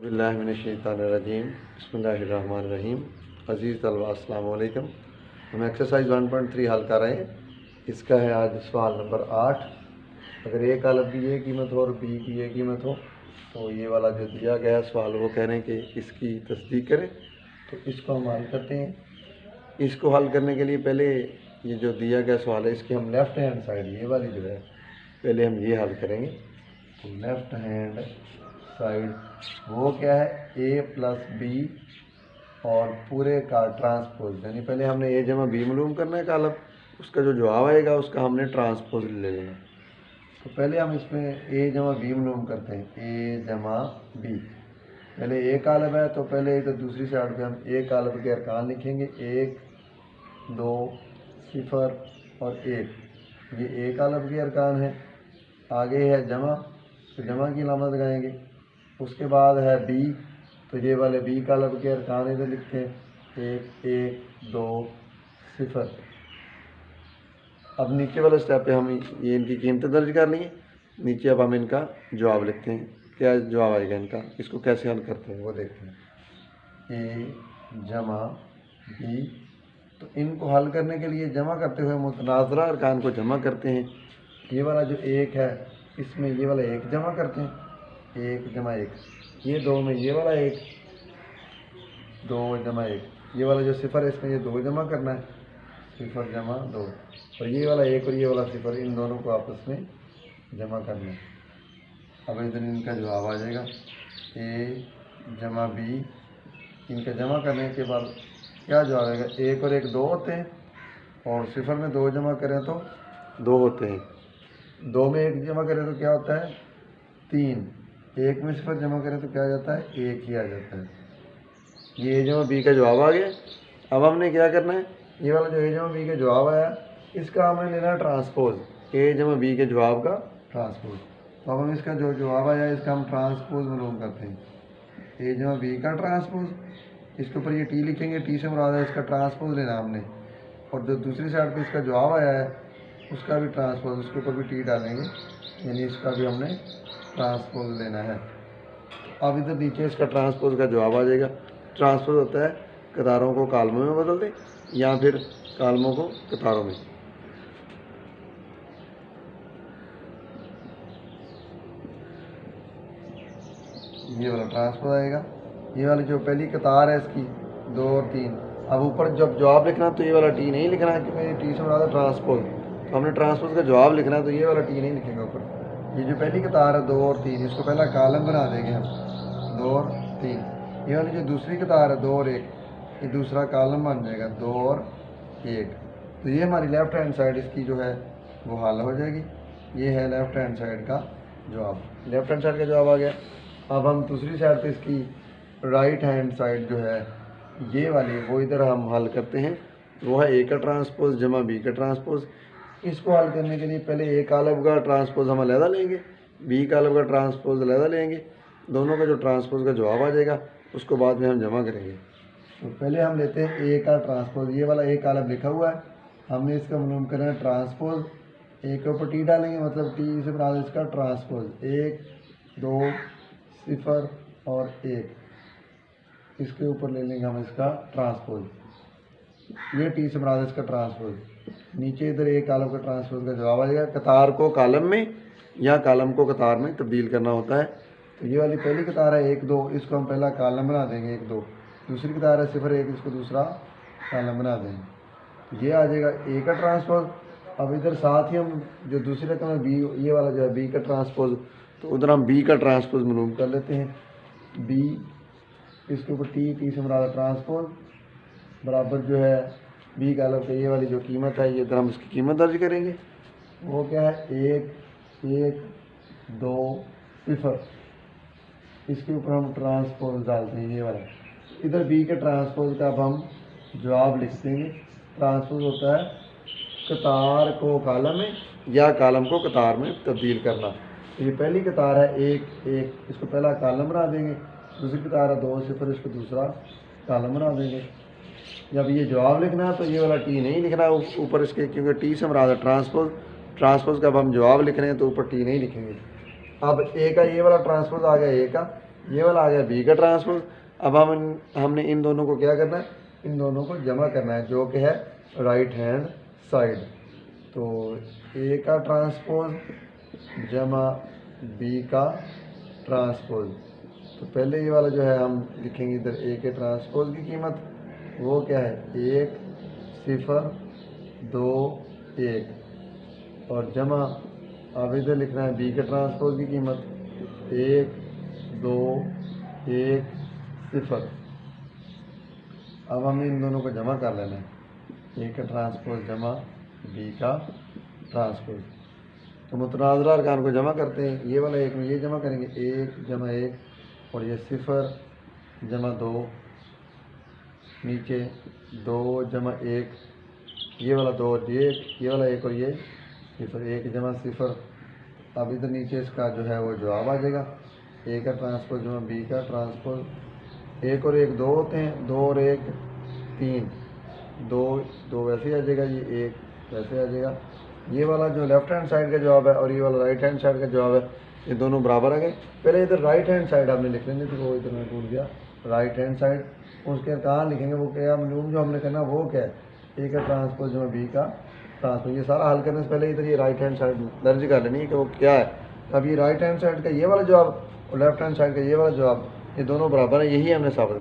बिस्मिल्लाहिर्रहमानिर्रहीम बिस्मिल्लाहिर्रहमानिर्रहीम। अज़ीज़ तलबा अस्सलाम वालेकुम। हम एक्सरसाइज 1.3 हल कर रहे हैं। इसका है आज सवाल नंबर 8। अगर ए का अलग की ए कीमत हो और बी की ए कीमत हो तो ये वाला जो दिया गया है सवाल वो कह रहे हैं कि इसकी तस्दीक करें। तो इसको हम हल करते हैं। इसको हल करने के लिए पहले ये जो दिया गया सवाल है इसकी हम लेफ़्ट हैंड साइड ये वाली जो है पहले हम ये हल करेंगे। तो लेफ़्ट हैंड साइड वो क्या है ए प्लस बी और पूरे का ट्रांसपोज, यानी पहले हमने ए जमा बी मालूम करना है कालब, उसका जो जवाब आएगा उसका हमने ट्रांसपोज ले लेना। तो पहले हम इसमें ए जमा बी मालूम करते हैं। ए जमा बी, पहले ए कालब है तो पहले तो दूसरी साइड पे हम ए कालब के अरकान लिखेंगे 1 2 0 और 1। ये ए कालब के अरकान है। आगे है जमा, तो जमा की अलामत लगाएंगे। उसके बाद है बी, तो ये वाले बी कालब के अरकान इधर लिखते हैं 1 1 2 0। अब नीचे वाले स्टेप पे हम ये इनकी कीमतें दर्ज कर लिए। नीचे अब हम इनका जवाब लिखते हैं। क्या जवाब आएगा इनका, इसको कैसे हल करते हैं वो देखते हैं। ए जमा बी, तो इनको हल करने के लिए जमा करते हुए मुतनाज़रा अरकान को जमा करते हैं। ये वाला जो 1 है इसमें ये वाला 1 जमा करते हैं, 1 जमा 1। ये 2 में ये वाला 1 2 जमा 1। ये वाला जो 0 है इसमें ये 2 जमा करना है, 0 जमा 2। और ये वाला 1 और ये वाला 0 इन दोनों को आपस में जमा करना है। अब इधर इनका जवाब आ जाएगा ए जमा बी। इनका जमा करने के बाद क्या जवाब आएगा, 1 और 1 2 होते हैं और 0 में 2 जमा करें तो 2 होते हैं। 2 में 1 जमा करें तो क्या होता है 3। 1 में 0 जमा करें तो क्या आ जाता है 1 ही आ जाता है। ये ए जमा बी का जवाब आ गया। अब हमने क्या करना है, ये वाला जो ए जमा बी का जवाब आया इसका हमने लेना है ट्रांसपोज, ए जमा बी के जवाब का ट्रांसपोज। तो अब हम इसका जो जवाब आया इसका हम ट्रांसपोज मालूम करते हैं। ए जमा बी का ट्रांसपोज, इसके ऊपर ये टी लिखेंगे, टी से मुराद है इसका ट्रांसपोज लेना हमने। और जो दूसरी साइड पे इसका जवाब आया है उसका भी ट्रांसपोज, उसके ऊपर भी टी डालेंगे, यानी इसका भी हमने ट्रांसपोज लेना है। अब इधर नीचे इसका ट्रांसपोज का जवाब आ जाएगा। ट्रांसपोज होता है कतारों को कालमों में बदल दें या फिर कालमों को कतारों में। ये वाला ट्रांसपोज आएगा। ये वाली जो पहली कतार है इसकी 2 और 3। अब ऊपर जब जवाब लिखना तो ये वाला टी नहीं लिखना है क्योंकि टी से मुराद है ट्रांसपोज। तो हमने ट्रांसपोज का जवाब लिखना है तो ये वाला टी नहीं लिखेंगे ऊपर। ये जो पहली कतार है 2 और 3, इसको पहला कालम बना देंगे हम 2 और 3। ये वाली जो दूसरी कतार है 2 और 1, ये दूसरा कालम बन जाएगा 2 और 1। तो ये हमारी लेफ़्ट हैंड साइड इसकी जो है वो हल हो जाएगी। ये है लेफ़्ट हैंड साइड का जवाब। लेफ़्ट हैंड साइड का जवाब आ गया। अब हम दूसरी साइड पे इसकी राइट हैंड साइड जो है ये वाली वो इधर हम हल करते हैं। वो है ए का ट्रांसपोज जमा बी का ट्रांसपोज। इसको हल करने के लिए पहले ए कालब का ट्रांसपोज हम अलहदा लेंगे, बी कालब का ट्रांसपोज अलहदा लेंगे। दोनों का जो ट्रांसपोज का जवाब आ जाएगा उसको बाद में हम जमा करेंगे। तो पहले हम लेते हैं ए का ट्रांसपोज। ये वाला ए कालब लिखा हुआ है, हमने इसका मालूम करना है ट्रांसपोज। ए के ऊपर टी डालेंगे, मतलब टी से बना इसका ट्रांसपोज 1 2 0 और 1। इसके ऊपर ले लेंगे हम इसका ट्रांसपोज, ये टी से बना इसका ट्रांसपोज। नीचे इधर एक कालम का ट्रांसपोज का जवाब आ जाएगा। कतार को कालम में या कालम को कतार में तब्दील करना होता है। तो ये वाली पहली कतार है 1 2, इसको हम पहला कालम बना देंगे 1 2। दूसरी कतार है 0 1, इसको दूसरा कालम बना देंगे। ये आ जाएगा ए का ट्रांसपोज। अब इधर साथ ही हम जो दूसरी रकम है बी, ये वाला जो है बी का ट्रांसपोज, तो उधर हम बी का ट्रांसपोज मालूम कर लेते हैं। बी, इसके ऊपर टी से मुराद ट्रांसपोज बराबर जो है बी कालम पे ये वाली जो कीमत है ये इधर हम इसकी कीमत दर्ज करेंगे। वो क्या है 1 1 2 0। इसके ऊपर हम ट्रांसपोज डालते हैं ये वाला। इधर बी के ट्रांसपोज का अब हम जवाब लिख देंगे। ट्रांसपोज होता है कतार को कालम में या कालम को कतार में तब्दील करना। तो ये पहली कतार है 1 1, इसको पहला कालम बना देंगे। दूसरी कतार है 2 0, इसको दूसरा कालम बना देंगे। जब ये जवाब लिखना है तो ये वाला टी नहीं लिखना है ऊपर इसके, क्योंकि टी से मुराद है ट्रांसपोज। ट्रांसपोज का अब हम जवाब लिख रहे हैं तो ऊपर टी नहीं लिखेंगे। अब ए का ये वाला ट्रांसपोज आ गया ए का, ये वाला आ गया बी का ट्रांसपोज। अब हमने इन दोनों को क्या करना है, इन दोनों को जमा करना है, जो कि है राइट हैंड साइड। तो ए का ट्रांसपोज जमा बी का ट्रांसपोज। तो पहले ये वाला जो है हम लिखेंगे इधर ए के ट्रांसपोज की कीमत, वो क्या है 1 0 2 1, और जमा अब इधर लिखना है बी के ट्रांसपोज की कीमत 1 2 1 0। अब हमें इन दोनों को जमा कर लेना है, ए का ट्रांसपोज जमा बी का ट्रांसपोज। तो मुतनाज़रा अरकान को जमा करते हैं, ये वाला एक में ये जमा करेंगे 1 जमा 1, और ये 0 जमा 2, नीचे 2 जमा 1, ये वाला 2 और ये वाला 1 और ये 0, 1 जमा 0। अब इधर नीचे इसका जो है वो जवाब आ जाएगा, ए का ट्रांसपोज जमा बी का ट्रांसपोज। 1 और 1 2 होते हैं, 2 और 1 3, 2 वैसे ही आ जाएगा, ये 1 वैसे आ जाएगा। ये वाला जो लेफ्ट हैंड साइड का जवाब है और ये वाला राइट हैंड साइड का जवाब है, ये दोनों बराबर आ गए। पहले इधर राइट हैंड साइड आपने लिख लेंगे, तो वो इधर मैं भूल गया, राइट हैंड साइड उसके कहाँ लिखेंगे, वो क्या मालूम जो हमने करना वो क्या है, ए का ट्रांसपोज जमा बी का ट्रांसपोज। ये सारा हल करने से पहले इधर ये राइट हैंड साइड दर्ज कर लेनी है कि वो क्या है। अब ये राइट हैंड साइड का ये वाला जवाब और लेफ्ट हैंड साइड का ये वाला जवाब, ये दोनों बराबर है, यही हमने साबित